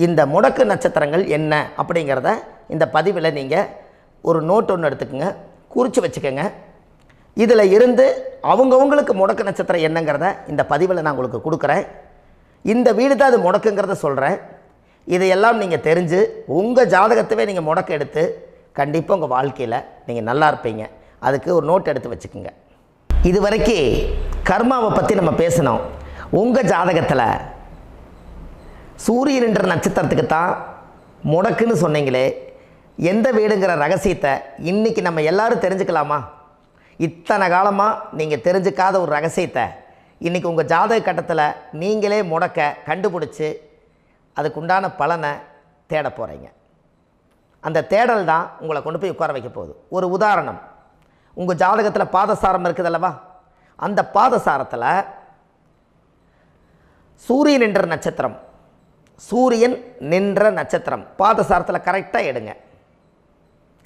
இந்த முடக்கு நட்சத்திரங்கள் என்ன அப்படிங்கிறத இந்த பதிவில் நீங்கள் ஒரு நோட் ஒன்று எடுத்துக்கோங்க, குறித்து வச்சுக்கோங்க. இதில் இருந்து அவங்கவுங்களுக்கு முடக்கு நட்சத்திரம் என்னங்கிறத இந்த பதிவில் நான் உங்களுக்கு கொடுக்குறேன். இந்த வீடு தான் அது முடக்குங்கிறத சொல்கிறேன். இதையெல்லாம் நீங்கள் தெரிஞ்சு உங்கள் ஜாதகத்தவே நீங்கள் முடக்கு எடுத்து கண்டிப்பாக உங்கள் வாழ்க்கையில் நீங்கள் நல்லா இருப்பீங்க. அதுக்கு ஒரு நோட் எடுத்து வச்சுக்கோங்க. இது வரைக்கும் கர்மாவை பற்றி நம்ம பேசினோம். உங்கள் ஜாதகத்தில் சூரியன் என்ற நட்சத்திரத்துக்கு தான் முடக்குன்னு சொன்னீங்களே, எந்த வீடுங்கிற ரகசியத்தை இன்றைக்கி நம்ம எல்லோரும் தெரிஞ்சுக்கலாமா? இத்தனை காலமாக நீங்கள் தெரிஞ்சுக்காத ஒரு ரகசியத்தை இன்றைக்கி உங்கள் ஜாதக கட்டத்தில் நீங்களே முடக்க கண்டுபிடிச்சி அதுக்குண்டான பலனை தேட போகிறீங்க. அந்த தேடல் தான் உங்களை கொண்டு போய் உட்கார வைக்க போகுது. ஒரு உதாரணம், உங்கள் ஜாதகத்தில் பாதசாரம் இருக்குது அல்லவா? அந்த பாதசாரத்தில் சூரியன் என்ற நட்சத்திரம், சூரியன் நின்ற நட்சத்திரம் பாதசாரத்தில் கரெக்டாக எடுங்க.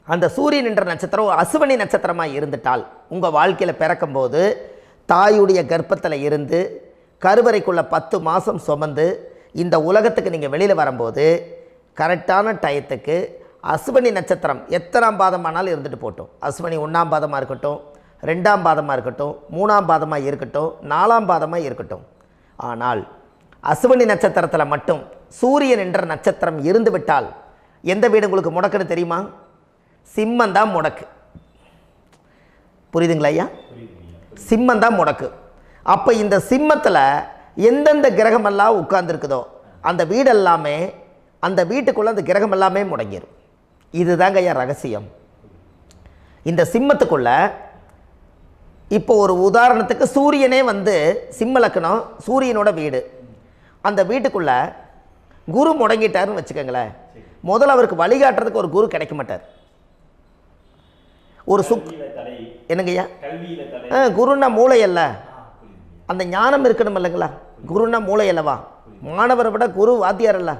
அந்த சூரியன் என்ற நட்சத்திரம் ஒரு அசுவனி நட்சத்திரமாக இருந்துட்டால் உங்கள் வாழ்க்கையில் பிறக்கும்போது தாயுடைய கர்ப்பத்தில் இருந்து கருவறைக்குள்ளே 10 மாதம் சுமந்து இந்த உலகத்துக்கு நீங்கள் வெளியில் வரும்போது கரெக்டான டயத்துக்கு அசுவனி நட்சத்திரம் எத்தனாம் பாதமானாலும் இருந்துட்டு போட்டோம். அசுவனி 1ஆம் பாதமாக இருக்கட்டும், 2ஆம் பாதமாக இருக்கட்டும், 3ஆம் பாதமாக இருக்கட்டும், 4ஆம் பாதமாக இருக்கட்டும். ஆனால் அசுவனி நட்சத்திரத்தில் மட்டும் சூரியன் என்ற நட்சத்திரம் இருந்து விட்டால் எந்த வீடு உங்களுக்கு முடக்குன்னு தெரியுமா? சிம்மம் தான் முடக்கு. புரியுதுங்களா ஐயா? சிம்மம் தான் முடக்கு. அப்போ இந்த சிம்மத்தில் எந்தெந்த கிரகமெல்லாம் உட்கார்ந்துருக்குதோ அந்த வீடெல்லாமே, அந்த வீட்டுக்குள்ளே அந்த கிரகம் எல்லாமே முடங்கிடும். இதுதாங்க ஐயா ரகசியம். இந்த சிம்மத்துக்குள்ளே இப்போ ஒரு உதாரணத்துக்கு சூரியனே வந்து சிம்ம லக்னம், சூரியனோட வீடு. அந்த வீட்டுக்குள்ளே குரு முடங்கிட்டாருன்னு வச்சுக்கோங்களேன். முதல்ல அவருக்கு வழிகாட்டுறதுக்கு ஒரு குரு கிடைக்க மாட்டார். ஒரு என்னங்கய்யா? குருன்னா மூளை அல்ல, அந்த ஞானம் இருக்கணும் இல்லைங்களா? குருன்னா மூளை அல்லவா? மாணவரை விட குரு வாத்தியார் அல்ல,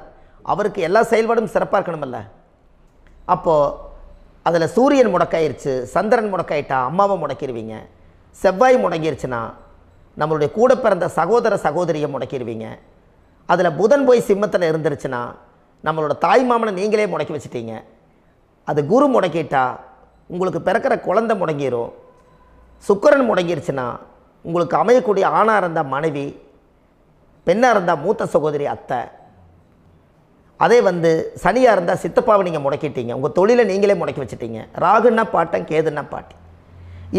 அவருக்கு எல்லா செயல்பாடும் சிறப்பாக இருக்கணுமல்ல. அப்போது அதில் சூரியன் முடக்காயிருச்சு, சந்திரன் முடக்காயிட்டா அம்மாவை முடக்கிடுவீங்க. செவ்வாய் முடங்கிருச்சுன்னா நம்மளுடைய கூட பிறந்த சகோதர சகோதரியை முடக்கிடுவீங்க. அதில் புதன் போய் சிம்மத்தில் இருந்துருச்சுன்னா நம்மளோட தாய் மாமனை நீங்களே முடக்கி வச்சுட்டீங்க. அது குரு முடக்கிட்டா உங்களுக்கு பிறக்கிற குழந்தை முடங்கிடும். சுக்கிரன் முடங்கிருச்சுன்னா உங்களுக்கு அமையக்கூடிய ஆணாக இருந்தால் மனைவி, பெண்ணாக இருந்தால் மூத்த சகோதரி அத்தை, அதே வந்து சனியாக இருந்தால் சித்தப்பாவை நீங்கள் முடக்கிட்டீங்க. உங்கள் தொழிலை நீங்களே முடக்கி வச்சுட்டீங்க. ராகுன்னா பாட்டன், கேதுன்னா பாட்டி.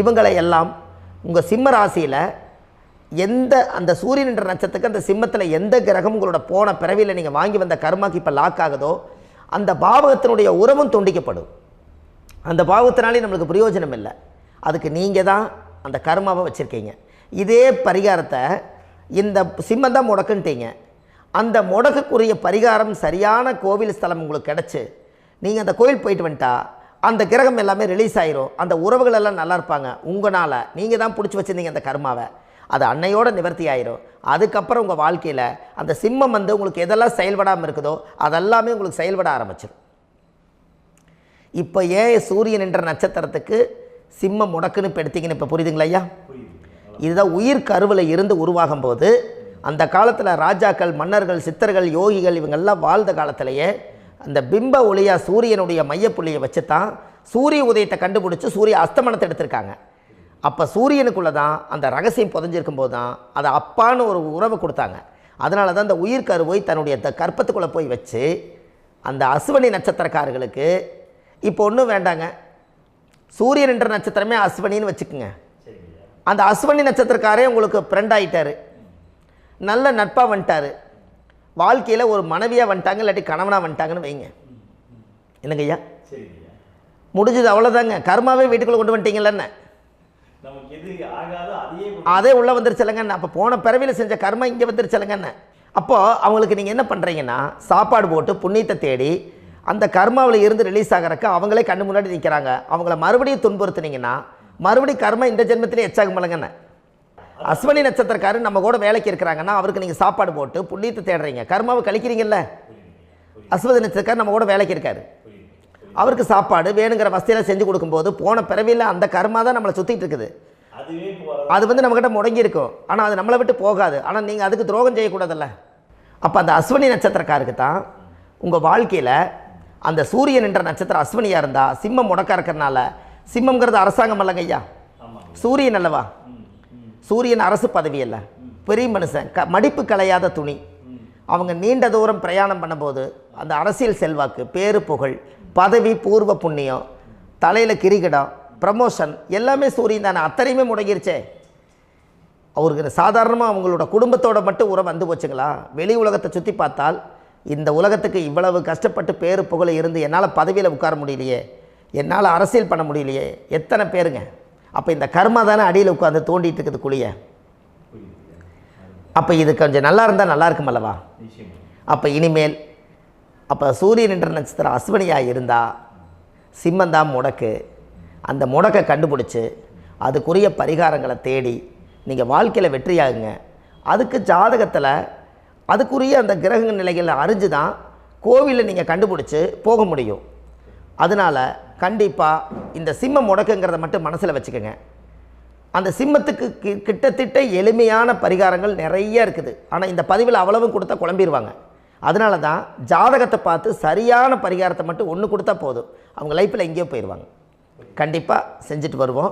இவங்களை எல்லாம் உங்கள் சிம்ம ராசியில் எந்த அந்த சூரியன் என்ற நட்சத்திரத்துக்கு அந்த சிம்மத்தில் எந்த கிரகம் உங்களோட போன பிறவியில் நீங்கள் வாங்கி வந்த கர்மாக்கு இப்போ லாக் ஆகுதோ அந்த பாவகத்தினுடைய உறவும் துண்டிக்கப்படும். அந்த பாவத்தினாலே நம்மளுக்கு பிரயோஜனம் இல்லை. அதுக்கு நீங்கள் தான் அந்த கர்மாவை வச்சுருக்கீங்க. இதே பரிகாரத்தை இந்த சிம்மம் தான் முடக்குன்ட்டீங்க. அந்த முடக்குக்குரிய பரிகாரம் சரியான கோவில் ஸ்தலம் உங்களுக்கு கிடச்சி நீங்கள் அந்த கோவில் போயிட்டு வந்துட்டா அந்த கிரகம் எல்லாமே ரிலீஸ் ஆயிரும். அந்த உறவுகள் எல்லாம் நல்லா இருப்பாங்க. உங்களால் நீங்கள் தான் பிடிச்சி வச்சுருந்தீங்க அந்த கர்மாவை, அது அன்னையோட நிவர்த்தி ஆயிரும். அதுக்கப்புறம் உங்கள் வாழ்க்கையில் அந்த சிம்மம் வந்து உங்களுக்கு எதெல்லாம் செயல்படாமல் இருக்குதோ அதெல்லாமே உங்களுக்கு செயல்பட ஆரம்பிச்சிடும். இப்போ ஏன் சூரியன் என்ற நட்சத்திரத்துக்கு சிம்மம் முடக்குன்னு இப்போ எடுத்தீங்கன்னு இப்போ புரியுதுங்களா ஐயா? இதுதான் உயிர் கருவில் இருந்து உருவாகும் போது அந்த காலத்தில் ராஜாக்கள், மன்னர்கள், சித்தர்கள், யோகிகள் இவங்கெல்லாம் வாழ்ந்த காலத்திலேயே அந்த பிம்ப ஒளியாக சூரியனுடைய மையப்புள்ளியை வச்சு தான் சூரிய உதயத்தை கண்டுபிடிச்சி சூரிய அஸ்தமனத்தை எடுத்திருக்காங்க. அப்போ சூரியனுக்குள்ளே தான் அந்த ரகசியம் புதைஞ்சிருக்கும் போது தான் அதை அப்பான்னு ஒரு உறவை கொடுத்தாங்க. அதனால தான் அந்த உயிர் கருவை தன்னுடைய கற்பத்துக்குள்ளே போய் வச்சு அந்த அசுவனி நட்சத்திரக்காரர்களுக்கு இப்போ ஒன்றும் வேண்டாங்க, சூரியன் என்ற நட்சத்திரமே அஸ்வனின்னு வச்சுக்கோங்க. அந்த அஸ்வனி நட்சத்திரக்காரே உங்களுக்கு ஃப்ரெண்ட் ஆகிட்டார், நல்ல நட்பாக வந்துட்டார், வாழ்க்கையில் ஒரு மனைவியாக வந்துட்டாங்க, இல்லாட்டி கணவனாக வந்துட்டாங்கன்னு வைங்க. என்னங்க ஐயா? முடிஞ்சது, அவ்வளோதாங்க. கர்மாவே வீட்டுக்குள்ளே கொண்டு வந்துட்டீங்களேன்னு அதே உள்ளே வந்துருச்சலங்கன்னு. அப்போ போன பிறவியில் செஞ்ச கர்மா இங்கே வந்துருச்சலங்கன்னு. அப்போது அவங்களுக்கு நீங்கள் என்ன பண்ணுறீங்கன்னா சாப்பாடு போட்டு புண்ணியத்தை தேடி அந்த கர்மாவில் இருந்து ரிலீஸ் ஆகிறக்க அவங்களே கண்ணு முன்னாடி நிற்கிறாங்க. அவங்கள மறுபடியும் துன்புறுத்துனீங்கன்னா மறுபடியும் கர்மா இந்த ஜென்மத்திலே எச்சாகும் இல்லைங்கன்னு. அஸ்வனி நட்சத்திரக்காரர் நம்ம கூட வேலைக்கு இருக்கிறாங்கன்னா அவருக்கு நீங்கள் சாப்பாடு போட்டு புண்ணியத்தை தேடுறீங்க, கர்மாவை கழிக்கிறீங்கல்ல. அஸ்வதி நட்சத்திரக்காரர் நம்ம கூட வேலைக்கு இருக்காரு, அவருக்கு சாப்பாடு வேணுங்கிற வசதியெல்லாம் செஞ்சு கொடுக்கும்போது போன பிறவியில் அந்த கர்மா தான் நம்மளை சுற்றிட்டு இருக்குது. அது வந்து நம்மக்கிட்ட முடங்கி இருக்கும், ஆனால் அது நம்மளை விட்டு போகாது. ஆனால் நீங்கள் அதுக்கு துரோகம் செய்யக்கூடாதுல்ல. அப்போ அந்த அஸ்வனி நட்சத்திரக்காருக்கு தான் உங்கள் வாழ்க்கையில் அந்த சூரியன் என்ற நட்சத்திரம் அஸ்வினியாக இருந்தால் சிம்மம் முடக்க இருக்கிறனால, சிம்மங்கிறது அரசாங்கம் அல்லங்க ஐயா, சூரியன் அல்லவா, சூரியன் அரசு பதவி அல்ல, பெரிய மனுஷன், மடிப்பு கலையாத துணி. அவங்க நீண்ட தூரம் பிரயாணம் பண்ணும்போது அந்த அரசியல் செல்வாக்கு, பேரு புகழ், பதவி, பூர்வ புண்ணியம், தலையில் கிரிகிடம், ப்ரமோஷன் எல்லாமே சூரியன் தானே. அத்தனையுமே முடங்கிருச்சே. அவருக்கு சாதாரணமாக அவங்களோட குடும்பத்தோட மட்டும் உறவு வந்து போச்சுங்களா? வெளி உலகத்தை சுற்றி பார்த்தால் இந்த உலகத்துக்கு இவ்வளவு கஷ்டப்பட்டு பேரு புகழ இருந்து என்னால் பதவியில் உட்கார முடியலையே, என்னால் அரசியல் பண்ண முடியலையே, எத்தனை பேருங்க. அப்போ இந்த கர்மா தானே அடியில் உட்காந்து தோண்டிட்டு இருக்குது குழிய. அப்போ இது கொஞ்சம் நல்லா இருந்தால் நல்லா இருக்கும் அல்லவா? அப்போ இனிமேல் அப்போ சூரியன் என்ற நட்சத்திரம் அஸ்வினியாக இருந்தால் சிம்மந்தான் முடக்கு. அந்த முடக்கை கண்டுபிடிச்சி அதுக்குரிய பரிகாரங்களை தேடி நீங்கள் வாழ்க்கையில் வெற்றியாகுங்க. அதுக்கு ஜாதகத்தில் அதுக்குரிய அந்த கிரக நிலைகளை அறிஞ்சு தான் கோவிலில் நீங்கள் கண்டுபிடிச்சி போக முடியும். அதனால் கண்டிப்பாக இந்த சிம்மம் முடக்குங்கிறத மட்டும் மனசில் வச்சுக்கோங்க. அந்த சிம்மத்துக்கு கிட்டத்தட்ட எளிமையான பரிகாரங்கள் நிறைய இருக்குது. ஆனால் இந்த பதிவில் அவ்வளவும் கொடுத்தா குழம்பிடுவாங்க. அதனால தான் ஜாதகத்தை பார்த்து சரியான பரிகாரத்தை மட்டும் ஒன்று கொடுத்தா போதும், அவங்க லைஃப்பில் எங்கேயோ போயிடுவாங்க. கண்டிப்பாக செஞ்சுட்டு வருவோம்.